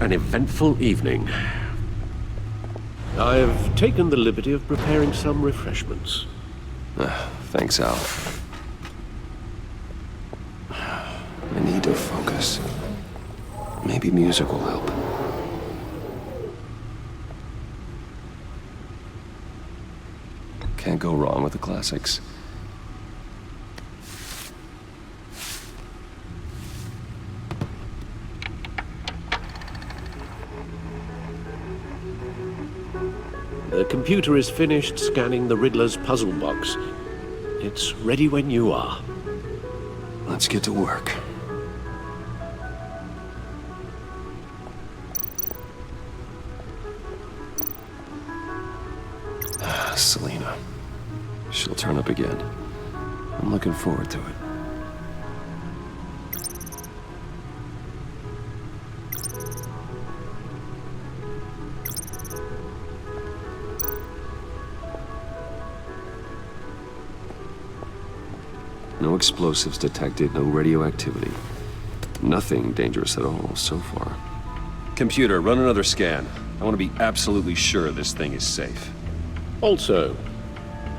an eventful evening. I've taken the liberty of preparing some refreshments. Thanks, Al. I need to focus. Maybe music will help. Can't go wrong with the classics. The computer is finished scanning the Riddler's puzzle box. It's ready when you are. Let's get to work. Selena. She'll turn up again. I'm looking forward to it. No explosives detected, no radioactivity. Nothing dangerous at all so far. Computer, run another scan. I want to be absolutely sure this thing is safe. Also,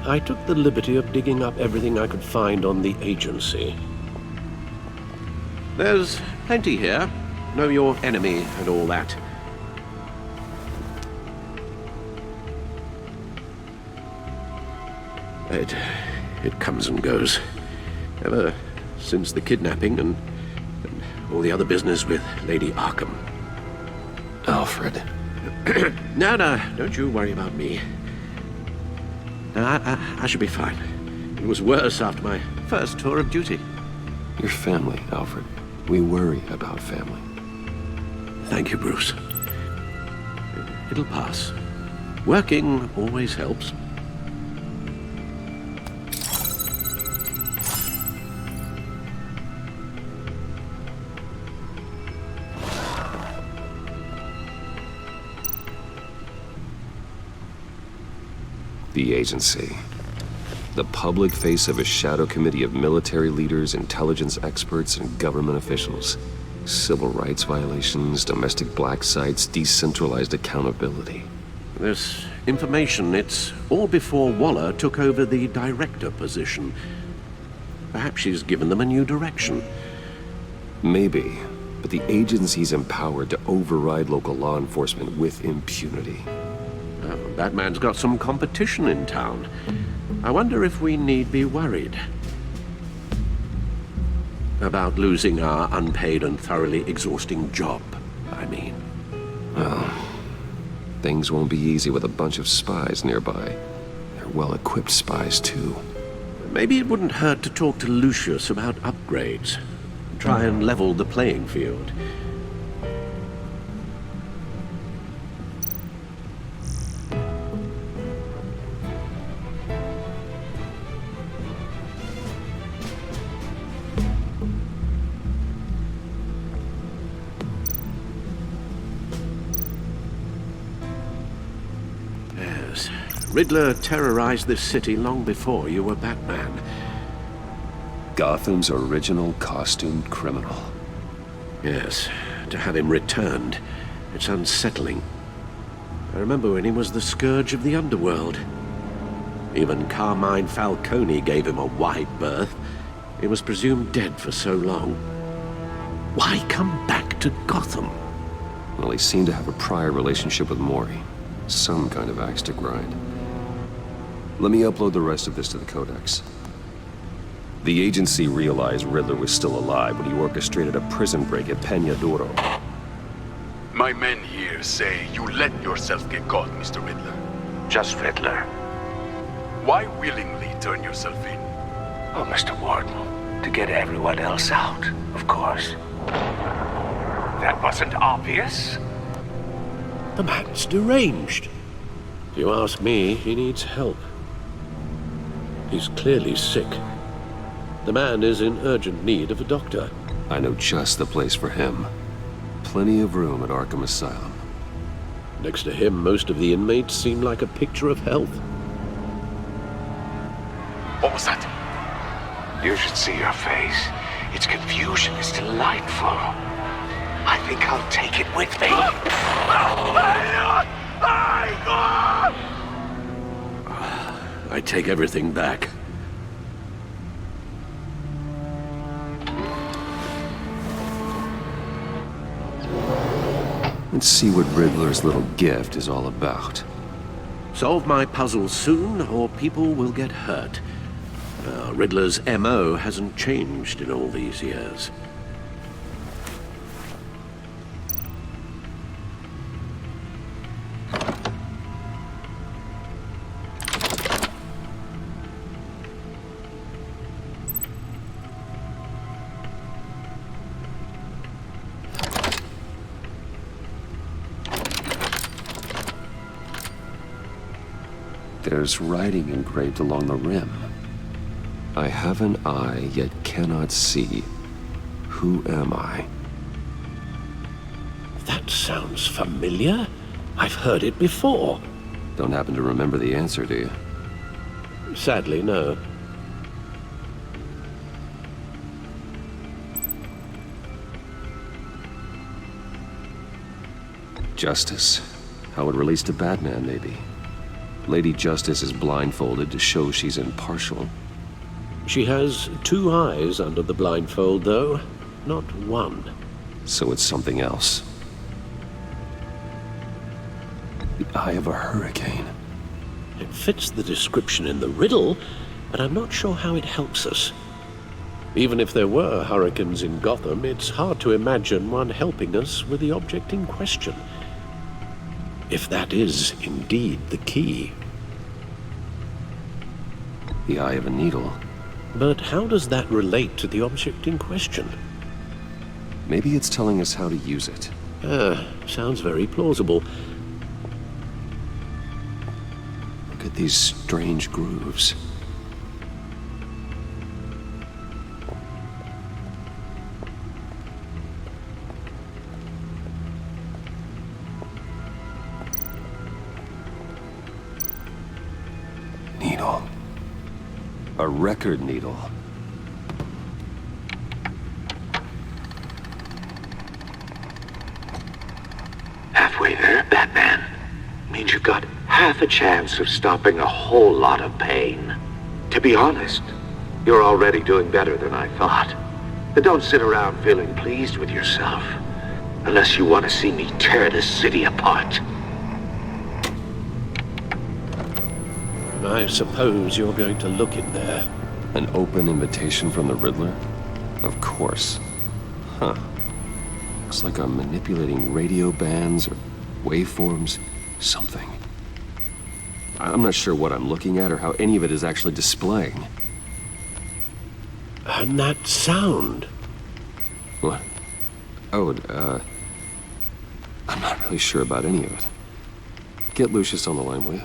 I took the liberty of digging up everything I could find on the agency. There's plenty here. Know your enemy and all that. It comes and goes. Ever since the kidnapping and all the other business with Lady Arkham. Alfred. No, don't you worry about me. No, I should be fine. It was worse after my first tour of duty. Your family, Alfred. We worry about family. Thank you, Bruce. It'll pass. Working always helps. The agency. The public face of a shadow committee of military leaders, intelligence experts, and government officials. Civil rights violations, domestic black sites, decentralized accountability. This information, it's all before Waller took over the director position. Perhaps she's given them a new direction. Maybe, but the agency's empowered to override local law enforcement with impunity. Batman's got some competition in town. I wonder if we need be worried about losing our unpaid and thoroughly exhausting job, I mean. Well, things won't be easy with a bunch of spies nearby. They're well-equipped spies, too. Maybe it wouldn't hurt to talk to Lucius about upgrades. Try and level the playing field. Riddler terrorized this city long before you were Batman. Gotham's original costumed criminal. Yes, to have him returned, it's unsettling. I remember when he was the scourge of the underworld. Even Carmine Falcone gave him a wide berth. He was presumed dead for so long. Why come back to Gotham? Well, he seemed to have a prior relationship with Mori. Some kind of axe to grind. Let me upload the rest of this to the Codex. The agency realized Riddler was still alive when he orchestrated a prison break at Peña Duro. My men here say you let yourself get caught, Mr. Riddler. Just Riddler. Why willingly turn yourself in? Oh, Mr. Warden, to get everyone else out, of course. That wasn't obvious. The man's deranged. If you ask me, he needs help. He's clearly sick. The man is in urgent need of a doctor. I know just the place for him. Plenty of room at Arkham Asylum. Next to him, most of the inmates seem like a picture of health. What was that? You should see your face. Its confusion is delightful. I think I'll take it with me. I take everything back. Let's see what Riddler's little gift is all about. Solve my puzzle soon, or people will get hurt. Riddler's MO hasn't changed in all these years. There's writing engraved along the rim. I have an eye, yet cannot see. Who am I? That sounds familiar. I've heard it before. Don't happen to remember the answer, do you? Sadly, no. Justice. How it relates to Batman, maybe. Lady Justice is blindfolded to show she's impartial. She has 2 eyes under the blindfold, though, not 1. So it's something else. The eye of a hurricane. It fits the description in the riddle, but I'm not sure how it helps us. Even if there were hurricanes in Gotham, it's hard to imagine one helping us with the object in question. If that is indeed the key. The eye of a needle. But how does that relate to the object in question? Maybe it's telling us how to use it. Sounds very plausible. Look at these strange grooves. Needle. A record needle. Halfway there, Batman. Means you've got half a chance of stopping a whole lot of pain. To be honest, you're already doing better than I thought. But don't sit around feeling pleased with yourself. Unless you want to see me tear this city apart. I suppose you're going to look in there. An open invitation from the Riddler? Of course. Huh. Looks like I'm manipulating radio bands or waveforms. Something. I'm not sure what I'm looking at or how any of it is actually displaying. And that sound. What? Oh, I'm not really sure about any of it. Get Lucius on the line, will you?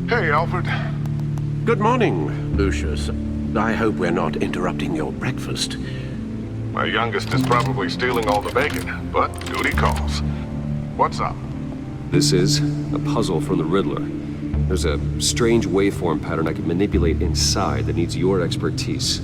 Hey, Alfred. Good morning, Lucius. I hope we're not interrupting your breakfast. My youngest is probably stealing all the bacon, but duty calls. What's up? This is a puzzle from the Riddler. There's a strange waveform pattern I can manipulate inside that needs your expertise.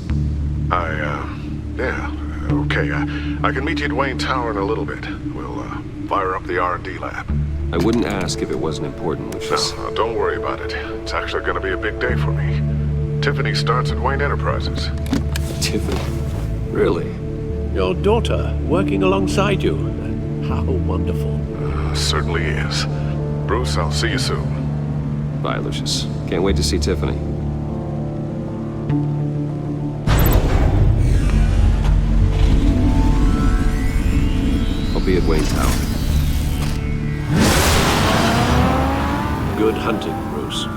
Yeah, okay. I can meet you at Wayne Tower in a little bit. We'll, fire up the R&D lab. I wouldn't ask if it wasn't important, Lucius. No, don't worry about it. It's actually gonna be a big day for me. Tiffany starts at Wayne Enterprises. Tiffany? Really? Your daughter working alongside you. How wonderful. Certainly is. Bruce, I'll see you soon. Bye, Lucius. Can't wait to see Tiffany. I'll be at Wayne Tower. Good hunting, Bruce.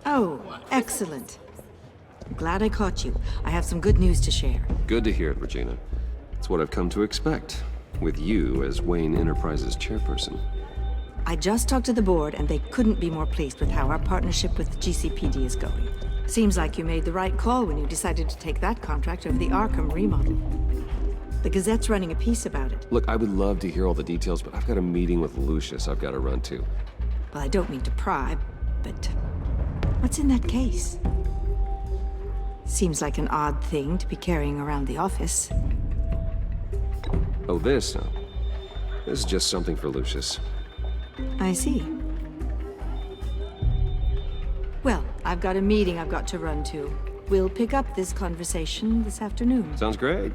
Oh, excellent. Glad I caught you. I have some good news to share. Good to hear it, Regina. It's what I've come to expect, with you as Wayne Enterprises chairperson. I just talked to the board, and they couldn't be more pleased with how our partnership with GCPD is going. Seems like you made the right call when you decided to take that contract over the Arkham remodel. The Gazette's running a piece about it. Look, I would love to hear all the details, but I've got a meeting with Lucius I've got to run to. Well, I don't mean to pry, but what's in that case? Seems like an odd thing to be carrying around the office. Oh, this? No. This is just something for Lucius. I see. Well, I've got a meeting I've got to run to. We'll pick up this conversation this afternoon. Sounds great.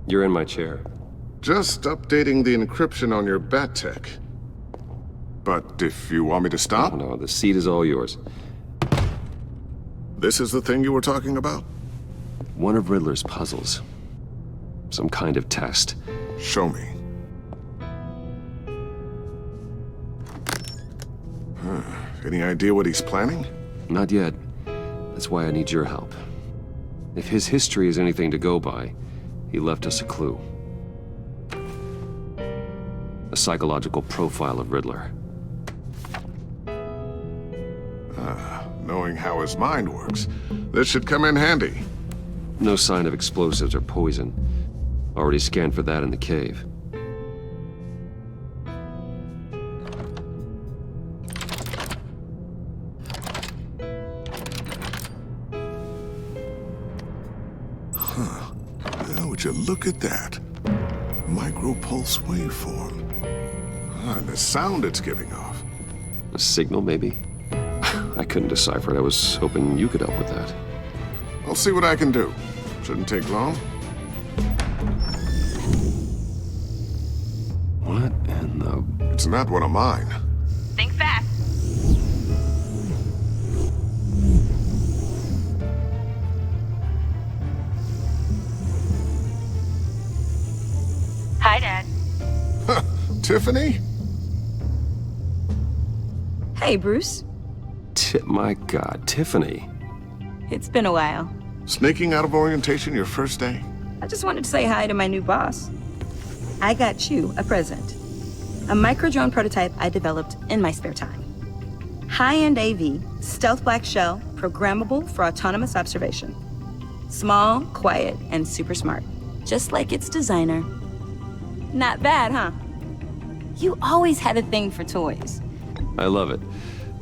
You're in my chair. Just updating the encryption on your bat tech. But if you want me to stop, Oh, no, the seat is all yours. this is the thing you were talking about? One of Riddler's puzzles. Some kind of test. Show me. Any idea what he's planning? Not yet. That's why I need your help. If his history is anything to go by, he left us a clue. A psychological profile of Riddler. Knowing how his mind works, this should come in handy. No sign of explosives or poison. Already scanned for that in the cave. Now, would you look at that? Micropulse waveform. And the sound it's giving off. A signal, maybe? I couldn't decipher it. I was hoping you could help with that. I'll see what I can do. Shouldn't take long. What in the... It's not one of mine. Think fast. Hi, Dad. Tiffany? Hey, Bruce. My God, Tiffany. It's been a while. Sneaking out of orientation your first day? I just wanted to say hi to my new boss. I got you a present. A micro-drone prototype I developed in my spare time. High-end AV, stealth black shell, programmable for autonomous observation. Small, quiet, and super smart. Just like its designer. Not bad, huh? You always had a thing for toys. I love it.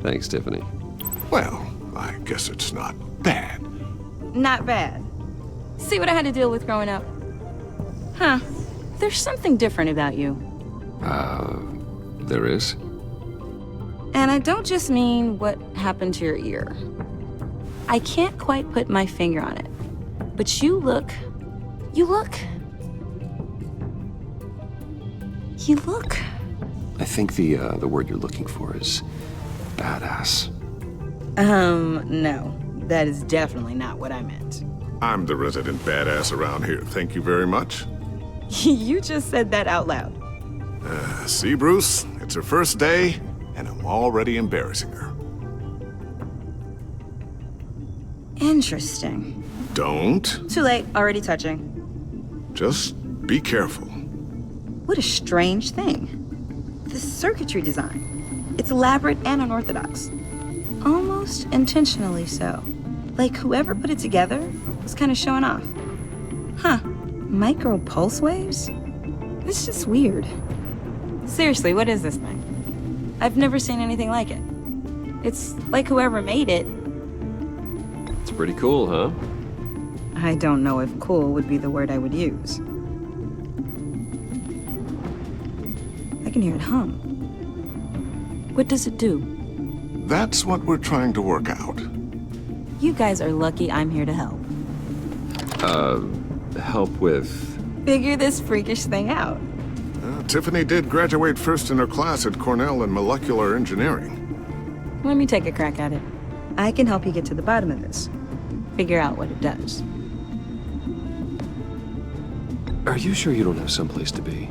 Thanks, Tiffany. Well, I guess it's not bad. Not bad. See what I had to deal with growing up? Huh. There's something different about you. There is? And I don't just mean what happened to your ear. I can't quite put my finger on it. But you look... I think the word you're looking for is badass. No. That is definitely not what I meant. I'm the resident badass around here. Thank you very much. You just said that out loud. See, Bruce? It's her first day, and I'm already embarrassing her. Interesting. Don't. Too late. Already touching. Just be careful. What a strange thing. The circuitry design. It's elaborate and unorthodox. Almost intentionally so. Like whoever put it together was kind of showing off. Huh. Micro pulse waves? It's just weird. Seriously, what is this thing? I've never seen anything like it. It's like whoever made it. It's pretty cool, huh? I don't know if cool would be the word I would use. I can hear it hum. What does it do? That's what we're trying to work out. You guys are lucky I'm here to help. Help with... Figure this freakish thing out. Tiffany did graduate first in her class at Cornell in molecular engineering. Let me take a crack at it. I can help you get to the bottom of this. Figure out what it does. Are you sure you don't have someplace to be?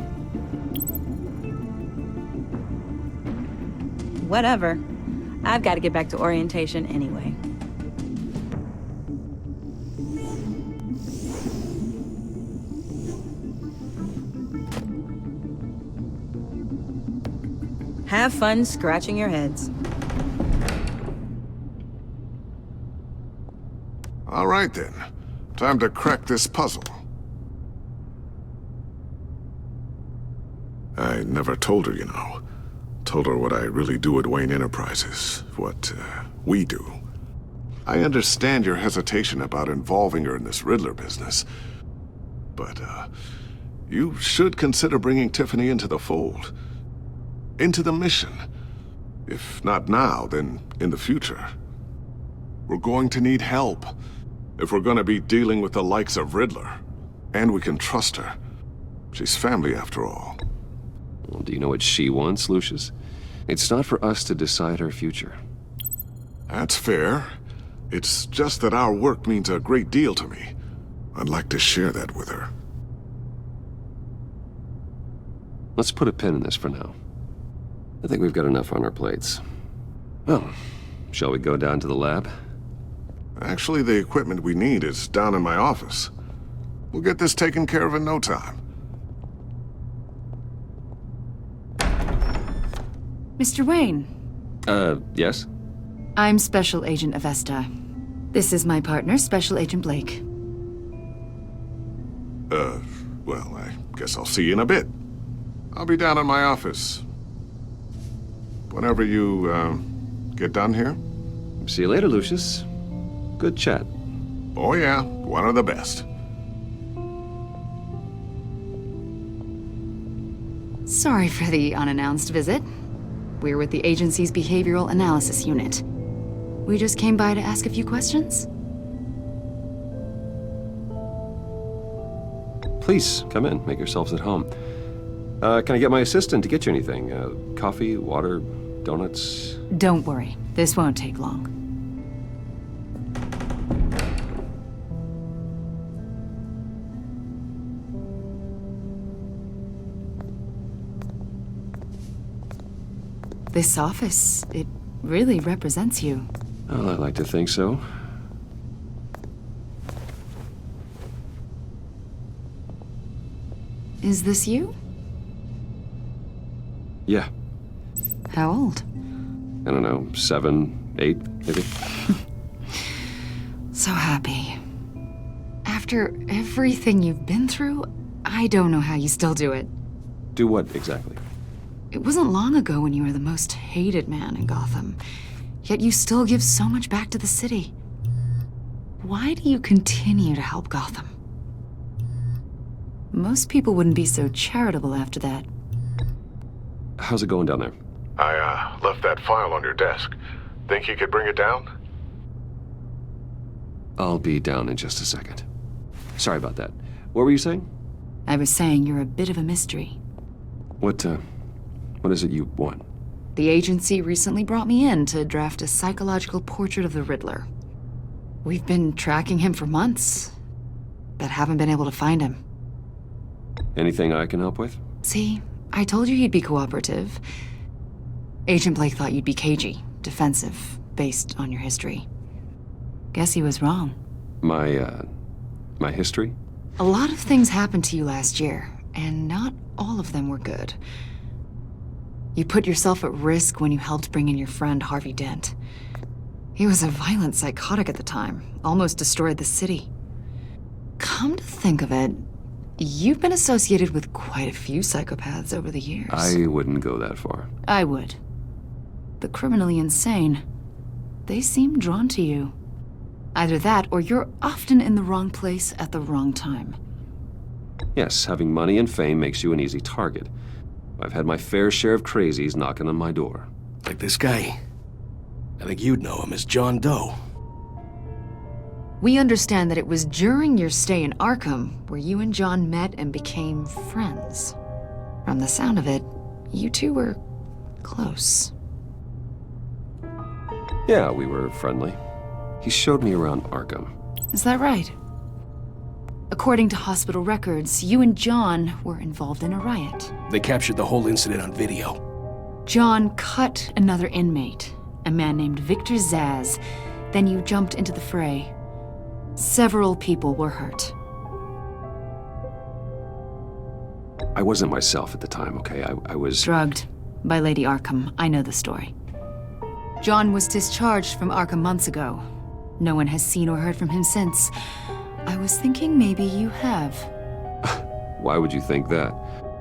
whatever. I've got to get back to orientation anyway. Have fun scratching your heads. All right then. Time to crack this puzzle. I never told her, you know. Told her what I really do at Wayne Enterprises. What, we do. I understand your hesitation about involving her in this Riddler business. But, you should consider bringing Tiffany into the fold. Into the mission. If not now, then in the future. We're going to need help. If we're gonna be dealing with the likes of Riddler. And we can trust her. She's family after all. Well, do you know what she wants, Lucius? It's not for us to decide her future. That's fair. It's just that our work means a great deal to me. I'd like to share that with her. Let's put a pin in this for now. I think we've got enough on our plates. Well, shall we go down to the lab? Actually, the equipment we need is down in my office. We'll get this taken care of in no time. Mr. Wayne. Yes? I'm Special Agent Avesta. This is my partner, Special Agent Blake. Well, I guess I'll see you in a bit. I'll be down in my office. Whenever you, get done here. See you later, Lucius. Good chat. Oh yeah, one of the best. Sorry for the unannounced visit. We're with the agency's behavioral analysis unit. We just came by to ask a few questions. Please, come in. Make yourselves at home. Can I get my assistant to get you anything? Coffee, water, donuts? Don't worry, this won't take long. This office, it really represents you. Well, I'd like to think so. Is this you? Yeah. How old? I don't know, 7, 8, maybe? So happy. After everything you've been through, I don't know how you still do it. Do what, exactly? It wasn't long ago when you were the most hated man in Gotham, yet you still give so much back to the city. Why do you continue to help Gotham? Most people wouldn't be so charitable after that. How's it going down there? I, left that file on your desk. Think you could bring it down? I'll be down in just a second. Sorry about that. What were you saying? I was saying you're a bit of a mystery. What is it you want? The agency recently brought me in to draft a psychological portrait of the Riddler. We've been tracking him for months, but haven't been able to find him. Anything I can help with? See, I told you he'd be cooperative. Agent Blake thought you'd be cagey, defensive, based on your history. Guess he was wrong. My history? A lot of things happened to you last year, and not all of them were good. You put yourself at risk when you helped bring in your friend Harvey Dent. He was a violent psychotic at the time, almost destroyed the city. Come to think of it, you've been associated with quite a few psychopaths over the years. I wouldn't go that far. I would. The criminally insane, they seem drawn to you. Either that, or you're often in the wrong place at the wrong time. Yes, having money and fame makes you an easy target. I've had my fair share of crazies knocking on my door. Like this guy. I think you'd know him as John Doe. We understand that it was during your stay in Arkham where you and John met and became friends. From the sound of it, you two were close. Yeah, we were friendly. He showed me around Arkham. Is that right? According to hospital records, you and John were involved in a riot. They captured the whole incident on video. John cut another inmate, a man named Victor Zaz. Then you jumped into the fray. Several people were hurt. I wasn't myself at the time, okay? I was... Drugged by Lady Arkham. I know the story. John was discharged from Arkham months ago. No one has seen or heard from him since. I was thinking maybe you have. Why would you think that?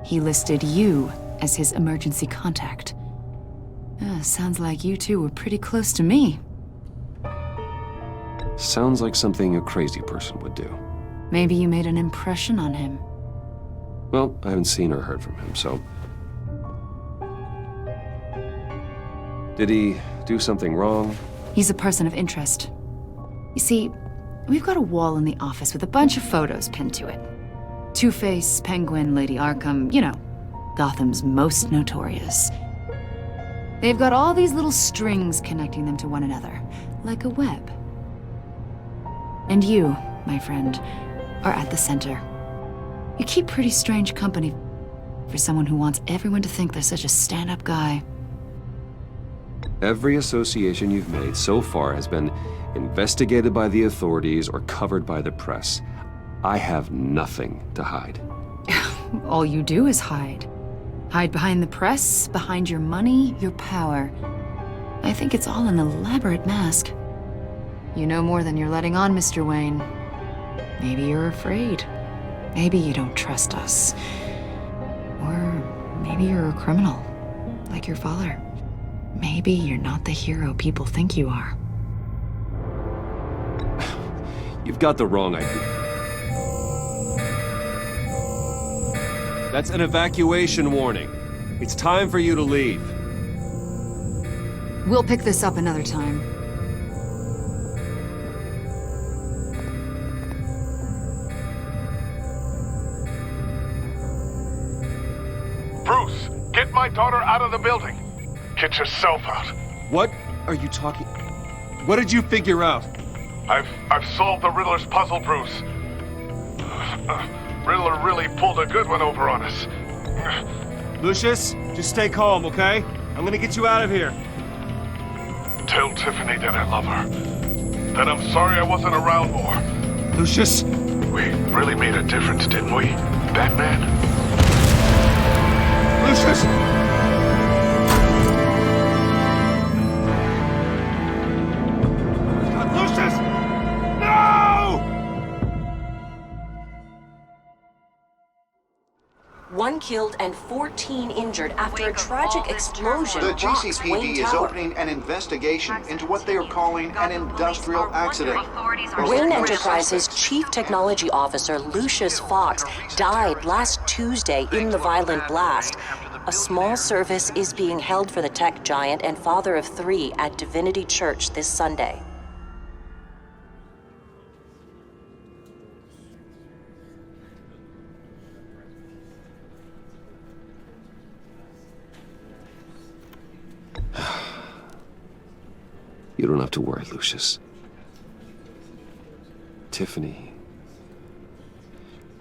He listed you as his emergency contact. Sounds like you two were pretty close to me. Sounds like something a crazy person would do. Maybe you made an impression on him. Well, I haven't seen or heard from him, so... Did he do something wrong? He's a person of interest. You see, we've got a wall in the office with a bunch of photos pinned to it. Two-Face, Penguin, Lady Arkham, you know, Gotham's most notorious. They've got all these little strings connecting them to one another, like a web. And you, my friend, are at the center. You keep pretty strange company for someone who wants everyone to think they're such a stand-up guy. Every association you've made so far has been investigated by the authorities or covered by the press. I have nothing to hide. All you do is hide. Hide behind the press, behind your money, your power. I think it's all an elaborate mask. You know more than you're letting on, Mr. Wayne. Maybe you're afraid. Maybe you don't trust us. Or maybe you're a criminal, like your father. Maybe you're not the hero people think you are. You've got the wrong idea. That's an evacuation warning. It's time for you to leave. We'll pick this up another time. Bruce, get my daughter out of the building. Get yourself out. What are you talking... What did you figure out? I've solved the Riddler's puzzle, Bruce. Riddler really pulled a good one over on us. Lucius, just stay calm, okay? I'm gonna get you out of here. Tell Tiffany that I love her. That I'm sorry I wasn't around more. Lucius? We really made a difference, didn't we, Batman? Lucius! Lucius! No! One killed and 14 injured after a tragic explosion The rocks GCPD Wayne is Tower. opening an investigation into what they are calling an industrial accident. Wayne Enterprises' chief technology officer, Lucius Fox, died last Tuesday in the violent blast. A small service is being held for the tech giant and father of 3 at Divinity Church this Sunday. You don't have to worry, Lucius. Tiffany,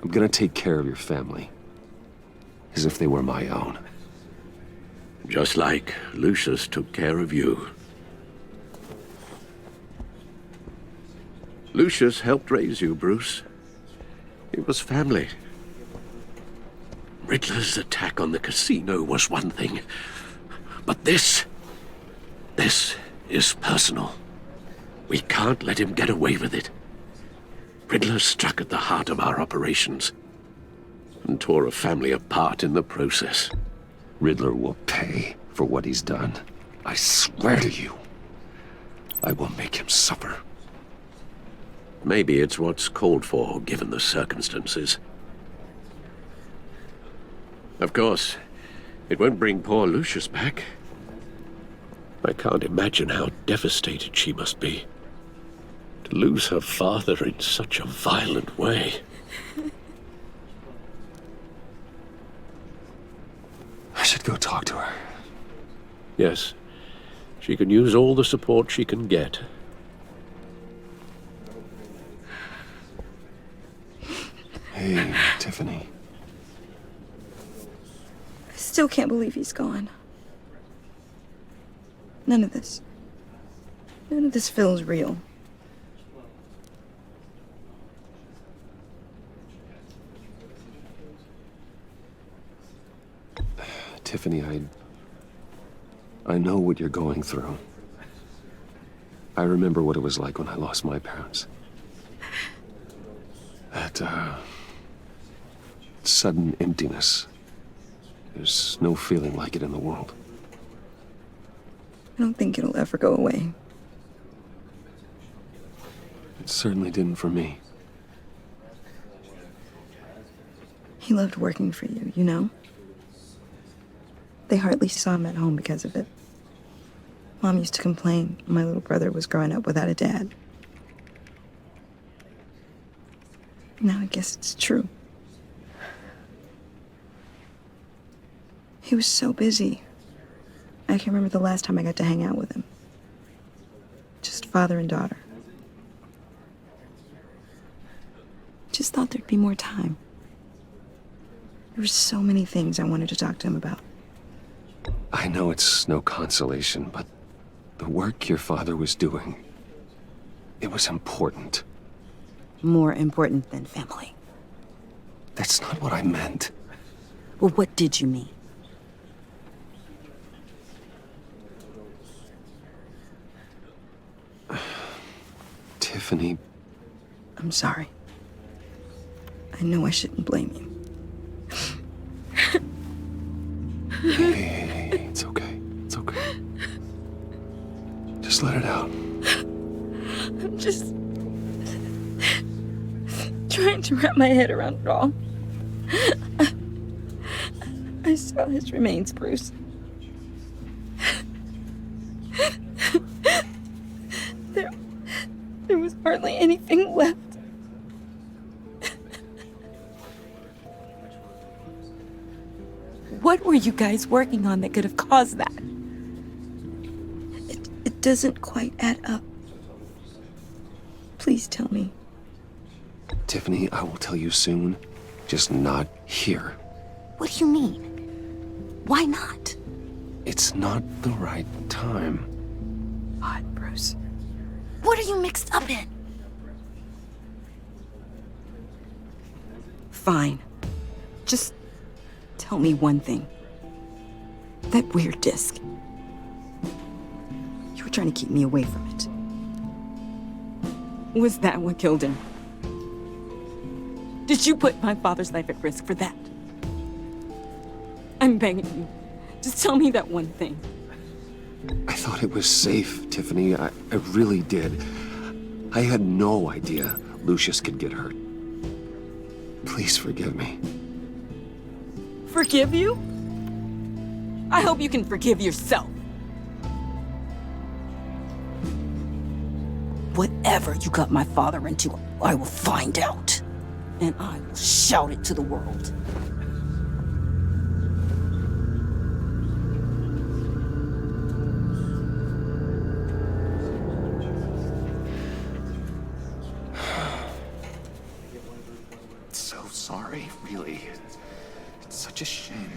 I'm gonna take care of your family. As if they were my own. Just like Lucius took care of you. Lucius helped raise you, Bruce. It was family. Riddler's attack on the casino was one thing. But this is personal. We can't let him get away with it. Riddler struck at the heart of our operations and tore a family apart in the process. Riddler will pay for what he's done. I swear to you, I will make him suffer. Maybe it's what's called for, given the circumstances. Of course, it won't bring poor Lucius back. I can't imagine how devastated she must be. To lose her father in such a violent way. I should go talk to her. Yes, she can use all the support she can get. Hey, Tiffany. I still can't believe he's gone. None of this feels real. Tiffany, I know what you're going through. I remember what it was like when I lost my parents. That, sudden emptiness. There's no feeling like it in the world. I don't think it'll ever go away. It certainly didn't for me. He loved working for you, you know? They hardly saw him at home because of it. Mom used to complain my little brother was growing up without a dad. Now I guess it's true. He was so busy. I can't remember the last time I got to hang out with him. Just father and daughter. Just thought there'd be more time. There were so many things I wanted to talk to him about. I know it's no consolation, but the work your father was doing, it was important. More important than family. That's not what I meant. Well, what did you mean? Tiffany. I'm sorry. I know I shouldn't blame you. Hey, it's okay. It's okay. Just let it out. I'm just trying to wrap my head around it all. I saw his remains, Bruce. There was hardly anything left. What were you guys working on that could have caused that? It doesn't quite add up. Please tell me. Tiffany, I will tell you soon. Just not here. What do you mean? Why not? It's not the right time. God, Bruce. What are you mixed up in? Fine. Just tell me one thing. That weird disc. You were trying to keep me away from it. Was that what killed him? Did you put my father's life at risk for that? I'm begging you. Just tell me that one thing. I thought it was safe, Tiffany. I really did. I had no idea Lucius could get hurt. Please forgive me. Forgive you? I hope you can forgive yourself. Whatever you got my father into, I will find out. And I will shout it to the world. So sorry, really. It's such a shame.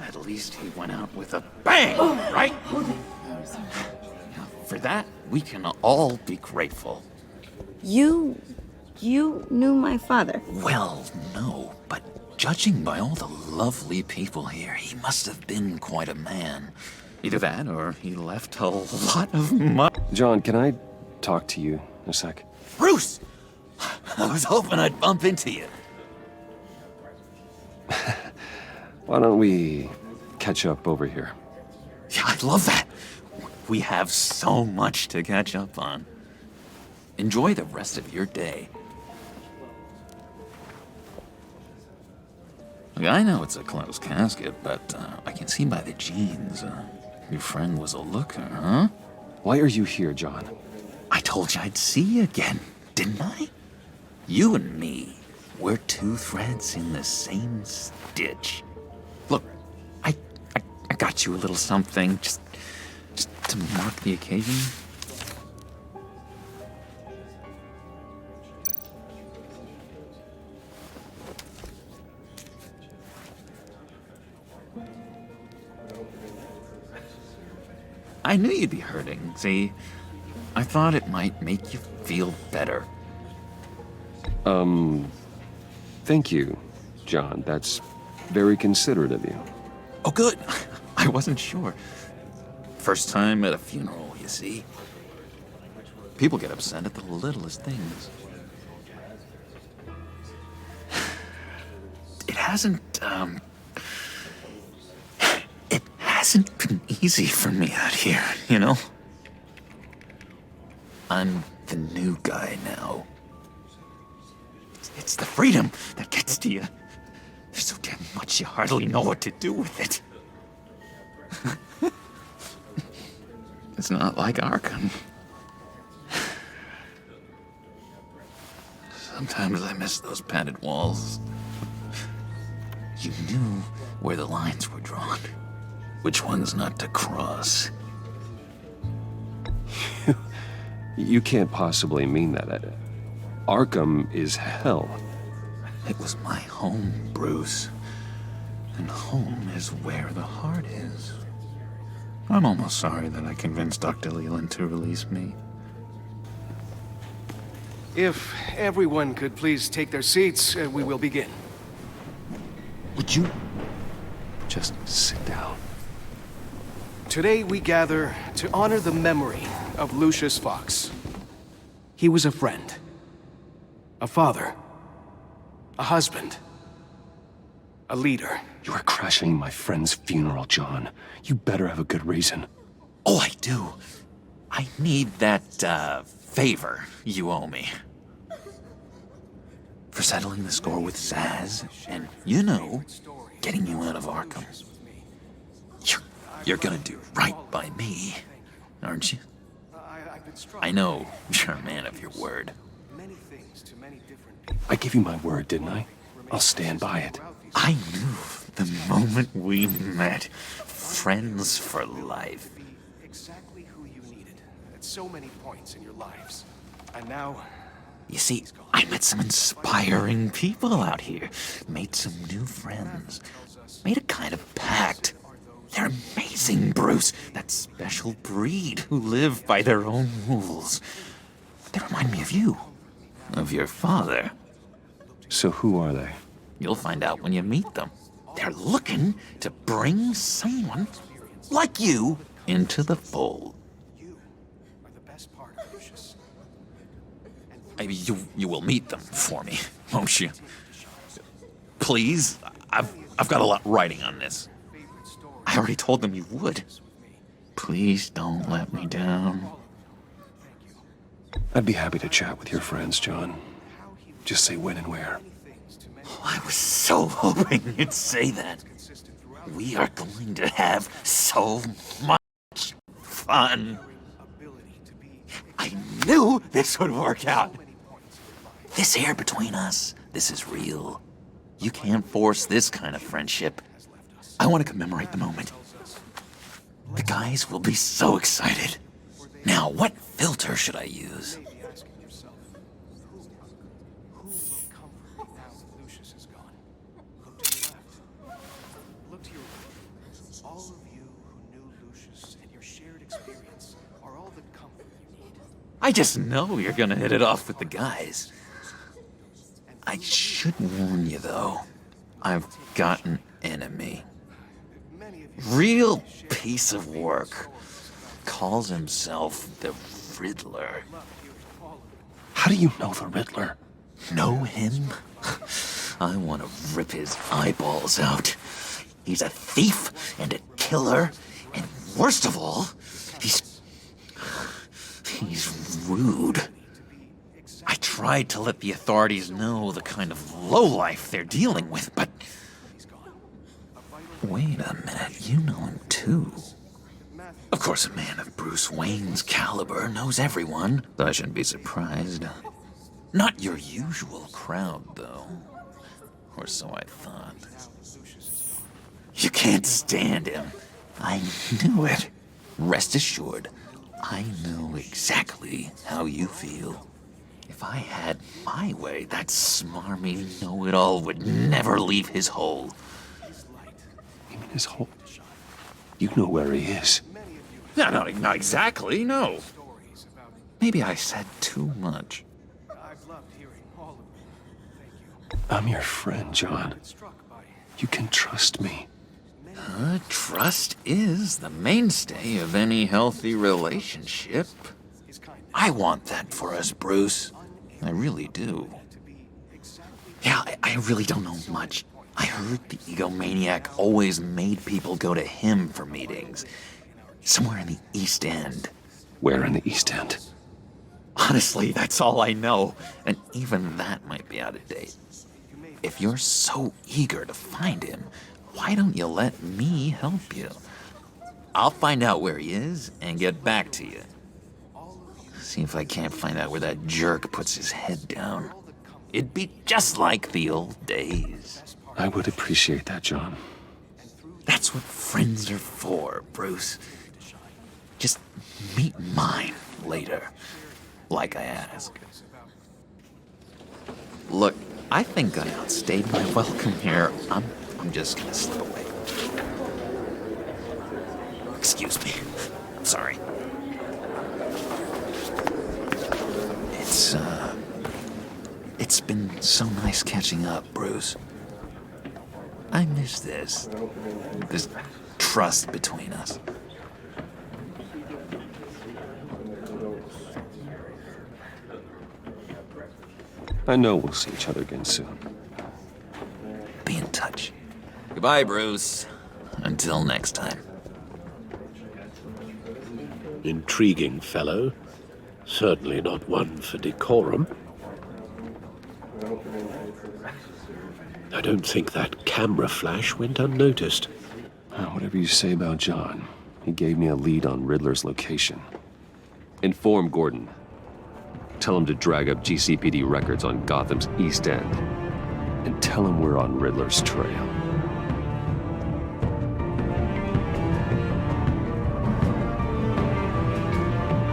At least he went out with a bang, right? For that, we can all be grateful. You knew my father? Well, no, but judging by all the lovely people here, he must have been quite a man. Either that, or he left a lot of money. John, can I talk to you a sec? Bruce! I was hoping I'd bump into you. Why don't we catch up over here? Yeah, I'd love that. We have so much to catch up on. Enjoy the rest of your day. Look, I know it's a closed casket, but I can see by the jeans, your friend was a looker, huh? Why are you here, John? I told you I'd see you again, didn't I? You and me, we're two threads in the same stitch. Look, I got you a little something, just to mark the occasion. I knew you'd be hurting, see? I thought it might make you feel better. Thank you, John. That's very considerate of you. Oh, good. I wasn't sure. First time at a funeral, you see. People get upset at the littlest things. It hasn't been easy for me out here, you know? I'm the new guy now. It's the freedom that gets to you. There's so damn much you hardly know what to do with it. It's not like Arkham. Sometimes I miss those padded walls. You knew where the lines were drawn. Which ones not to cross. You can't possibly mean that. Arkham is hell. It was my home, Bruce. And home is where the heart is. I'm almost sorry that I convinced Dr. Leland to release me. If everyone could please take their seats, we will begin. Would you just sit down? Today we gather to honor the memory of Lucius Fox. He was a friend, a father, a husband, a leader. You are crashing my friend's funeral, John. You better have a good reason. Oh, I do. I need that, favor you owe me. For settling the score with Zaz, and, you know, getting you out of Arkham. You're gonna do right by me, aren't you? I know you're a man of your word. I gave you my word, didn't I? I'll stand by it. I knew the moment we met. Friends for life. Exactly who you needed at so many points in your lives. And now... You see, I met some inspiring people out here. Made some new friends. Made a kind of pact. They're amazing, Bruce. That special breed who live by their own rules. They remind me of you. Of your father. So who are they? You'll find out when you meet them. They're looking to bring someone like you into the fold. You will meet them for me, won't you? Please, I've got a lot writing on this. I already told them you would. Please don't let me down. I'd be happy to chat with your friends, John. Just say when and where. Oh, I was so hoping you'd say that. We are going to have so much fun. I knew this would work out. This here between us, this is real. You can't force this kind of friendship. I want to commemorate the moment. The guys will be so excited. Now, what filter should I use? I just know you're gonna hit it off with the guys. I should warn you, though. I've got an enemy. Real piece of work. Calls himself the Riddler. How do you know the Riddler? Know him? I want to rip his eyeballs out. He's a thief and a killer, and worst of all, he's rude. I tried to let the authorities know the kind of lowlife they're dealing with, but... Wait a minute, you know him too. Of course, a man of Bruce Wayne's caliber knows everyone, so I shouldn't be surprised. Not your usual crowd, though. Or so I thought. You can't stand him. I knew it. Rest assured, I know exactly how you feel. If I had my way, that smarmy know-it-all would never leave his hole. You mean his hole? You know where he is. No, not exactly, no. Maybe I said too much. I'm your friend, John. You can trust me. Trust is the mainstay of any healthy relationship. I want that for us, Bruce. I really do. Yeah, I really don't know much. I heard the egomaniac always made people go to him for meetings. Somewhere in the East End. Where in the East End? Honestly, that's all I know. And even that might be out of date. If you're so eager to find him, why don't you let me help you? I'll find out where he is and get back to you. See if I can't find out where that jerk puts his head down. It'd be just like the old days. I would appreciate that, John. That's what friends are for, Bruce. Just meet mine later, like I asked. Look, I think I outstayed my welcome here. I'm just gonna slip away. Excuse me. I'm sorry. It's been so nice catching up, Bruce. I miss this trust between us. I know we'll see each other again soon. Be in touch. Goodbye, Bruce. Until next time. Intriguing fellow. Certainly not one for decorum. I don't think that camera flash went unnoticed. Whatever you say about John, he gave me a lead on Riddler's location. Inform Gordon. Tell him to drag up GCPD records on Gotham's East End. And tell him we're on Riddler's trail.